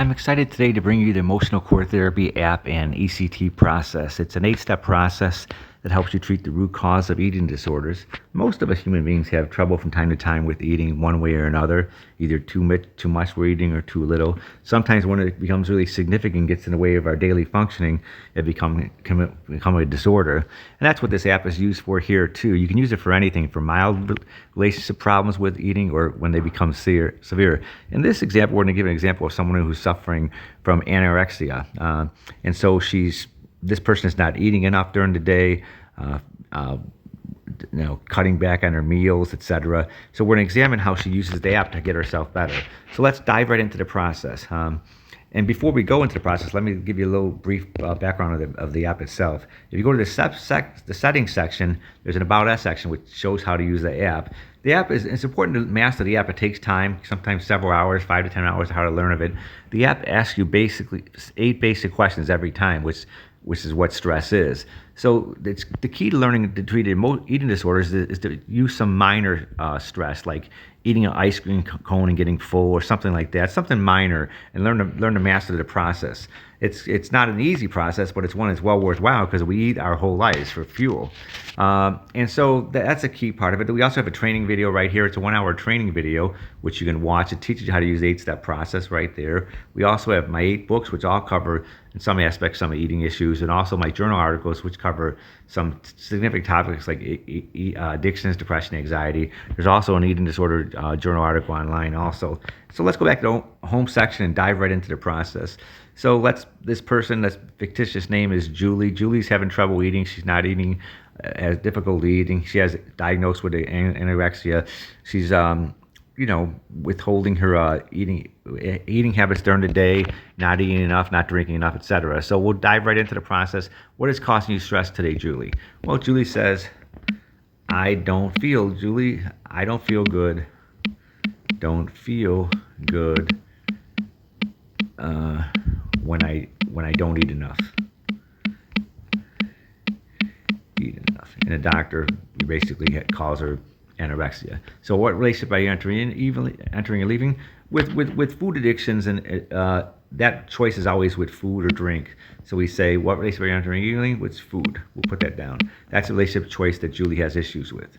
I'm excited today to bring you the Emotional Core Therapy app and ECT process. It's an 8-step process that helps you treat the root cause of eating disorders. Most of us human beings have trouble from time to time with eating one way or another, either too much we're eating or too little. Sometimes when it becomes really significant, gets in the way of our daily functioning, it can become a disorder. And that's what this app is used for here too. You can use it for anything, from mild relationship problems with eating or when they become severe. In this example, we're going to give an example of someone who's suffering from anorexia. And so this person is not eating enough during the day, uh, uh, cutting back on her meals, etc. So we're going to examine how she uses the app to get herself better. So let's dive right into the process. And before we go into the process, let me give you a little brief background of the app itself. If you go to the settings section, there's an About Us section which shows how to use the app. The app it's important to master the app. It takes time, sometimes several hours, 5 to 10 hours, how to learn of it. The app asks you basically 8 basic questions every time, which is what stress is. So it's the key to learning to treat eating disorders is to use some minor stress, like eating an ice cream cone and getting full or something like that, something minor, and learn to master the process. It's not an easy process, but it's one that's well worthwhile because we eat our whole lives for fuel. And so that's a key part of it. We also have a training video right here. It's a 1-hour training video, which you can watch. It teaches you how to use the 8-step process right there. We also have my 8 books, which all cover, in some aspects, some eating issues, and also my journal articles, which cover some significant topics like addictions, depression, anxiety. There's also an eating disorder journal article online also. So let's go back to the home section and dive right into the process. So this fictitious name is Julie. Julie's having trouble eating. She's not eating, has difficulty eating. She has diagnosed with anorexia. She's withholding her eating habits during the day, not eating enough, not drinking enough, etc. So we'll dive right into the process. What is causing you stress today, Julie? Well, Julie says, I don't feel good. Don't feel good when I don't eat enough. And the doctor basically calls her anorexia. So what relationship are you entering and leaving? With food addictions, and that choice is always with food or drink. So we say, what relationship are you entering and leaving? With food. We'll put that down. That's a relationship choice that Julie has issues with.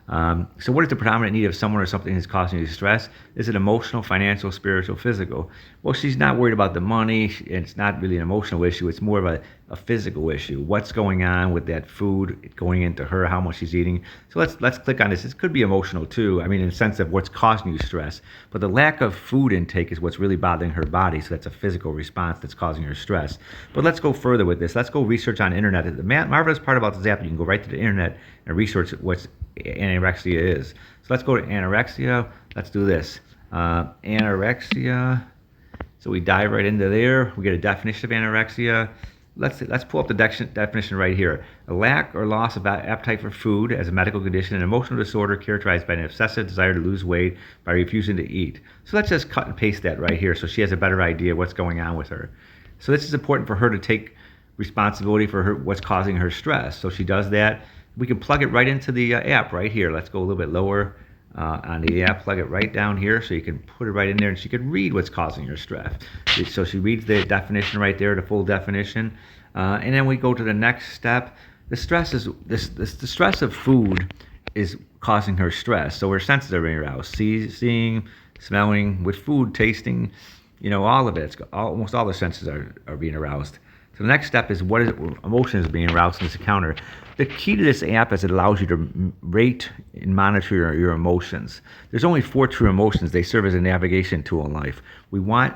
So what is the predominant need of someone or something that's causing you stress? Is it emotional, financial, spiritual, physical? Well, she's not worried about the money. It's not really an emotional issue. It's more of a physical issue. What's going on with that food going into her, how much she's eating? So let's click on this. This could be emotional too. I mean, in the sense of what's causing you stress. But the lack of food intake is what's really bothering her body. So that's a physical response that's causing her stress. But let's go further with this. Let's go research on the internet. The marvelous part about this app, you can go right to the internet and research what's anorexia is. So let's go to anorexia. Let's do this. Anorexia. So we dive right into there. We get a definition of anorexia. Let's pull up the definition right here. A lack or loss of appetite for food as a medical condition, an emotional disorder characterized by an obsessive desire to lose weight by refusing to eat. So let's just cut and paste that right here so she has a better idea what's going on with her. So this is important for her to take responsibility for what's causing her stress. So she does that. We can plug it right into the app right here. Let's go a little bit lower on the app, plug it right down here so you can put it right in there and she can read what's causing her stress. So she reads the definition right there, the full definition. And then we go to the next step. The stress of food is causing her stress. So her senses are being aroused. Seeing, smelling, with food, tasting, all of it. Almost all the senses are being aroused. So the next step is what emotion is being aroused in this encounter. The key to this app is it allows you to rate and monitor your emotions. There's only 4 true emotions. They serve as a navigation tool in life.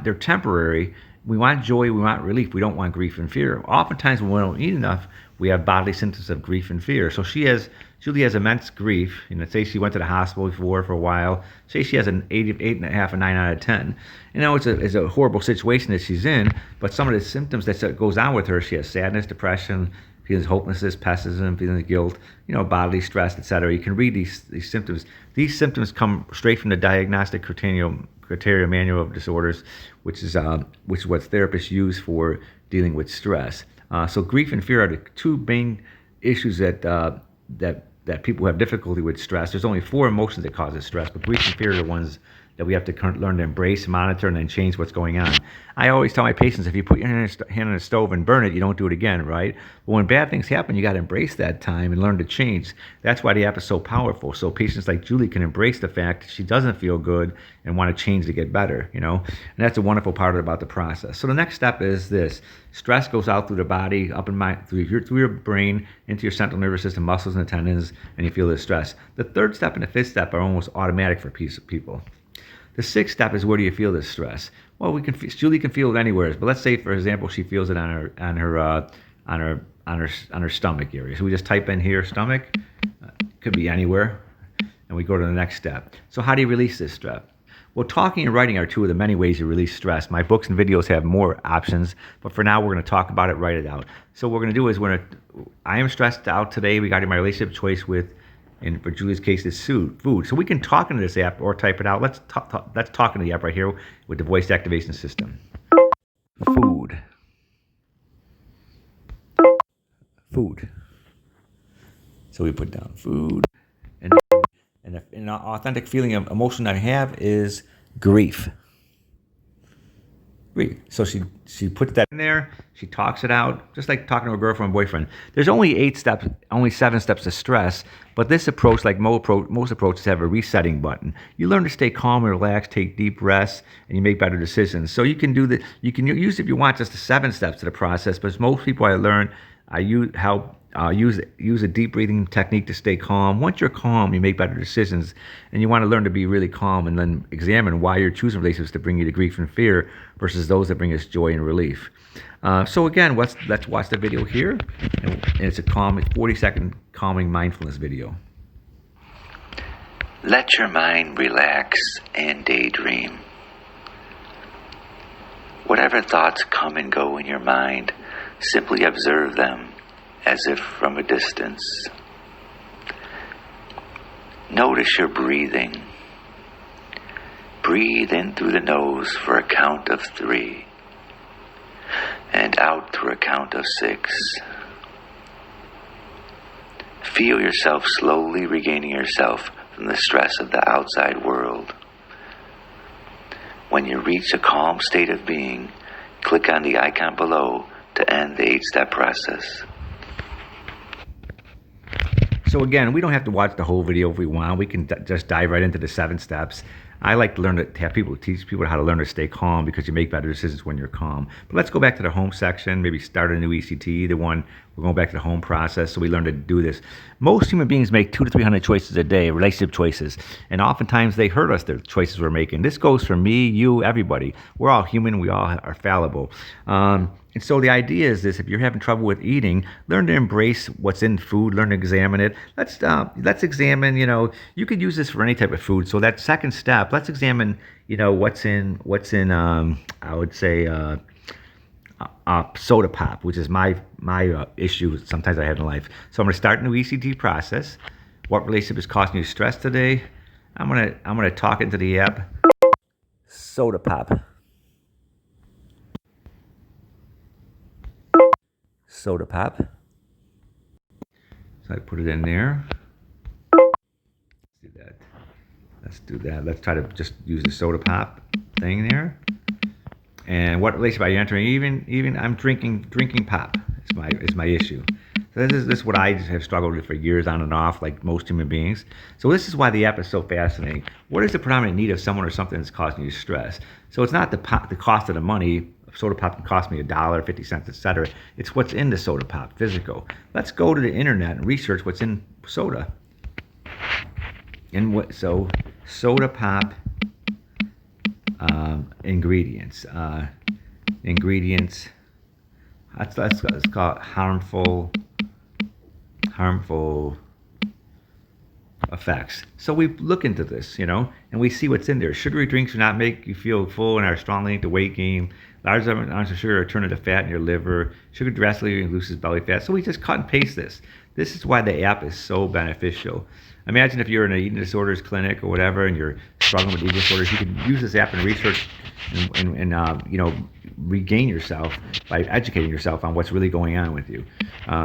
They're temporary. We want joy. We want relief. We don't want grief and fear. Oftentimes when we don't eat enough, we have bodily symptoms of grief and fear. So Julie has immense grief. Say she went to the hospital before for a while. Say she has an 8.5, a 9 out of 10. It's a horrible situation that she's in, but some of the symptoms that goes on with her, she has sadness, depression, feelings of hopelessness, pessimism, feelings of guilt, bodily stress, etc. You can read these symptoms. These symptoms come straight from the Diagnostic Criteria Manual of Disorders, which is what therapists use for dealing with stress. So grief and fear are the 2 main issues that people have difficulty with stress. There's only 4 emotions that cause stress, but grief and fear are the ones that we have to learn to embrace, monitor, and then change what's going on. I always tell my patients, if you put your hand on a stove and burn it, you don't do it again, right? But when bad things happen, you got to embrace that time and learn to change. That's why the app is so powerful. So patients like Julie can embrace the fact that she doesn't feel good and want to change to get better, And that's a wonderful part about the process. So the next step is this. Stress goes out through the body, up in through your brain, into your central nervous system, muscles and tendons, and you feel the stress. The third step and the fifth step are almost automatic for people. The sixth step is, where do you feel this stress? Well, Julie can feel it anywhere, but let's say, for example, she feels it on her stomach area. So we just type in here stomach. Could be anywhere, and we go to the next step. So how do you release this stress? Well, talking and writing are two of the many ways you release stress. My books and videos have more options, but for now we're going to talk about it, write it out. So what we're going to do is, I am stressed out today regarding my relationship choice with, and for Julie's case, it's food. So we can talk into this app or type it out. Let's talk into the app right here with the voice activation system. Food. So we put down food. And an authentic feeling of emotion I have is grief. So she puts that in there. She talks it out, just like talking to a girlfriend or boyfriend. There's only 8 steps, only 7 steps to stress, but this approach, like most approaches, have a resetting button. You learn to stay calm and relaxed, take deep breaths, and you make better decisions. So you can use, if you want, just the 7 steps to the process, but most people use a deep breathing technique to stay calm. Once you're calm, you make better decisions, and you want to learn to be really calm and then examine why you're choosing relationships to bring you to grief and fear versus those that bring us joy and relief. So again, let's watch the video here, and it's a 40-second calming mindfulness video. Let your mind relax and daydream. Whatever thoughts come and go in your mind, simply observe them as if from a distance. Notice your breathing. Breathe in through the nose for a count of 3, and out through a count of 6. Feel yourself slowly regaining yourself from the stress of the outside world. When you reach a calm state of being, click on the icon below to end the 8-step process. So again, we don't have to watch the whole video if we want. We can just dive right into the 7 steps. I like to teach people how to learn to stay calm, because you make better decisions when you're calm. But let's go back to the home section, maybe start a new ECT, we're going back to the home process, so we learn to do this. Most human beings make 200 to 300 choices a day, relationship choices, and oftentimes they hurt us, the choices we're making. This goes for me, you, everybody. We're all human, we all are fallible. And so the idea is this: if you're having trouble with eating, learn to embrace what's in food, learn to examine it. Let's examine, you could use this for any type of food. So that second step, let's examine, what's in I would say, soda pop, which is my issue sometimes I have in life. So I'm going to start a new ECT process. What relationship is causing you stress today? I'm gonna talk into the app. Soda pop. Soda pop. So I put it in there. Let's do that. Let's try to just use the soda pop thing there. And what relationship are you entering? Even I'm drinking pop is my issue. So this is what I have struggled with for years, on and off, like most human beings. So this is why the app is so fascinating. What is the predominant need of someone or something that's causing you stress? So it's not the cost of the money. Soda pop can cost me $1, 50 cents, etc. It's what's in the soda pop, physical. Let's go to the internet and research what's in soda. So soda pop ingredients. Ingredients. Let's call it harmful effects. So we look into this, and we see what's in there. Sugary drinks do not make you feel full and are strongly linked to weight gain. Large amounts of sugar are turned into fat in your liver. Sugar drastically reduces belly fat. So we just cut and paste this. This is why the app is so beneficial. Imagine if you're in an eating disorders clinic or whatever, and you're struggling with eating disorders, you can use this app and research and regain yourself by educating yourself on what's really going on with you.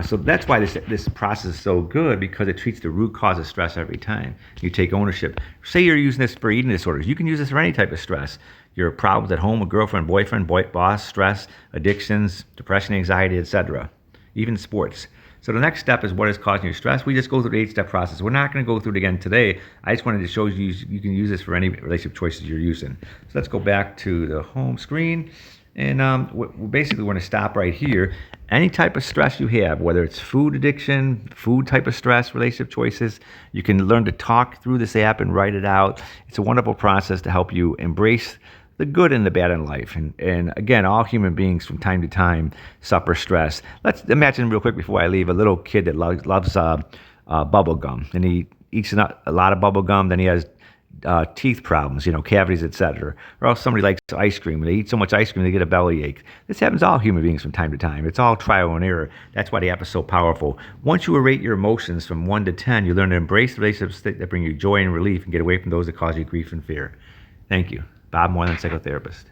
So that's why this process is so good, because it treats the root cause of stress every time. You take ownership. Say you're using this for eating disorders. You can use this for any type of stress. Your problems at home, a girlfriend, boyfriend, boss, stress, addictions, depression, anxiety, etc. Even sports. So the next step is what is causing your stress. We just go through the 8-step process. We're not going to go through it again today. I just wanted to show you can use this for any relationship choices you're using. So let's go back to the home screen. And basically, we're going to stop right here. Any type of stress you have, whether it's food addiction, food type of stress, relationship choices, you can learn to talk through this app and write it out. It's a wonderful process to help you embrace the good and the bad in life. And again, all human beings from time to time suffer stress. Let's imagine real quick before I leave, a little kid that loves bubble gum, and he eats a lot of bubble gum. Then he has teeth problems, cavities, etc. Or else somebody likes ice cream, and they eat so much ice cream they get a bellyache. This happens to all human beings from time to time. It's all trial and error. That's why the app is so powerful. Once you rate your emotions from 1 to 10, you learn to embrace the relationships that bring you joy and relief, and get away from those that cause you grief and fear. Thank you. Bob Moylan, psychotherapist.